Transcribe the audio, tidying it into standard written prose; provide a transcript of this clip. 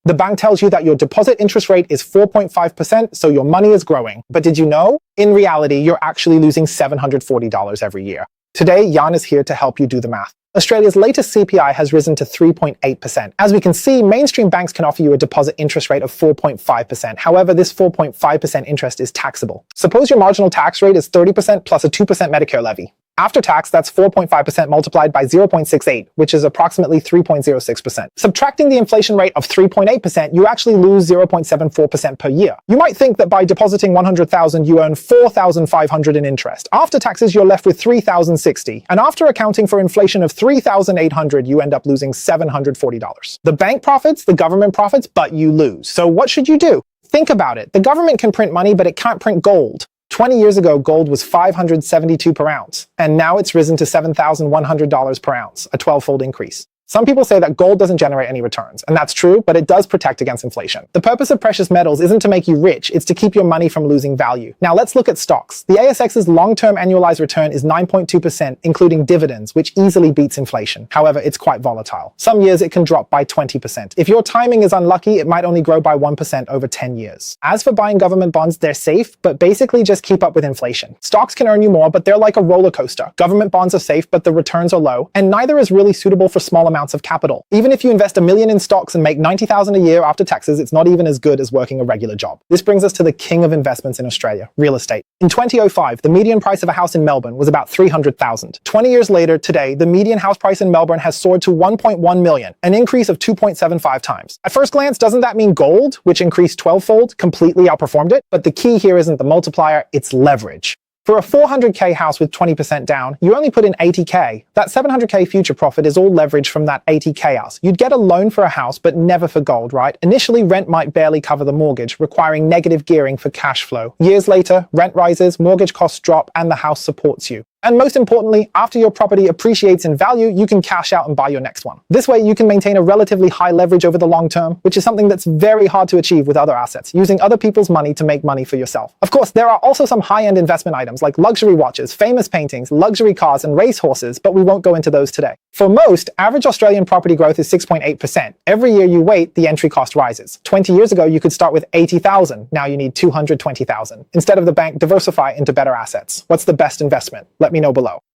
The bank tells you that your deposit interest rate is 4.5%, so your money is growing. But did you know? In reality, you're actually losing $740 every year. Today, Jan is here to help you do the math. Australia's latest CPI has risen to 3.8%. As we can see, mainstream banks can offer you a deposit interest rate of 4.5%. However, this 4.5% interest is taxable. Suppose your marginal tax rate is 30% plus a 2% Medicare levy. After tax, that's 4.5% multiplied by 0.68, which is approximately 3.06%. Subtracting the inflation rate of 3.8%, you actually lose 0.74% per year. You might think that by depositing $100,000, you earn $4,500 in interest. After taxes, you're left with $3,060. And after accounting for inflation of $3,800, you end up losing $740. The bank profits, the government profits, but you lose. So what should you do? Think about it. The government can print money, but it can't print gold. 20 years ago, gold was $572 per ounce, and now it's risen to $7,100 per ounce, a 12-fold increase. Some people say that gold doesn't generate any returns, and that's true, but it does protect against inflation. The purpose of precious metals isn't to make you rich, it's to keep your money from losing value. Now let's look at stocks. The ASX's long-term annualized return is 9.2%, including dividends, which easily beats inflation. However, it's quite volatile. Some years it can drop by 20%. If your timing is unlucky, it might only grow by 1% over 10 years. As for buying government bonds, they're safe, but basically just keep up with inflation. Stocks can earn you more, but they're like a roller coaster. Government bonds are safe, but the returns are low, and neither is really suitable for small amounts of capital. Even if you invest $1 million in stocks and make $90,000 a year after taxes, it's not even as good as working a regular job. This brings us to the king of investments in Australia, real estate. In 2005, the median price of a house in Melbourne was about $300,000. 20 years later, today, the median house price in Melbourne has soared to $1.1 million, an increase of 2.75 times. At first glance, doesn't that mean gold, which increased 12-fold, completely outperformed it? But the key here isn't the multiplier, it's leverage. For a $400K house with 20% down, you only put in $80K. That $700K future profit is all leverage from that $80K house. You'd get a loan for a house, but never for gold, right? Initially, rent might barely cover the mortgage, requiring negative gearing for cash flow. Years later, rent rises, mortgage costs drop, and the house supports you. And most importantly, after your property appreciates in value, you can cash out and buy your next one. This way, you can maintain a relatively high leverage over the long term, which is something that's very hard to achieve with other assets, using other people's money to make money for yourself. Of course, there are also some high-end investment items like luxury watches, famous paintings, luxury cars, and racehorses, but we won't go into those today. For most, average Australian property growth is 6.8%. Every year you wait, the entry cost rises. 20 years ago, you could start with $80,000. Now you need $220,000. Instead of the bank, diversify into better assets. What's the best investment? Let me know below.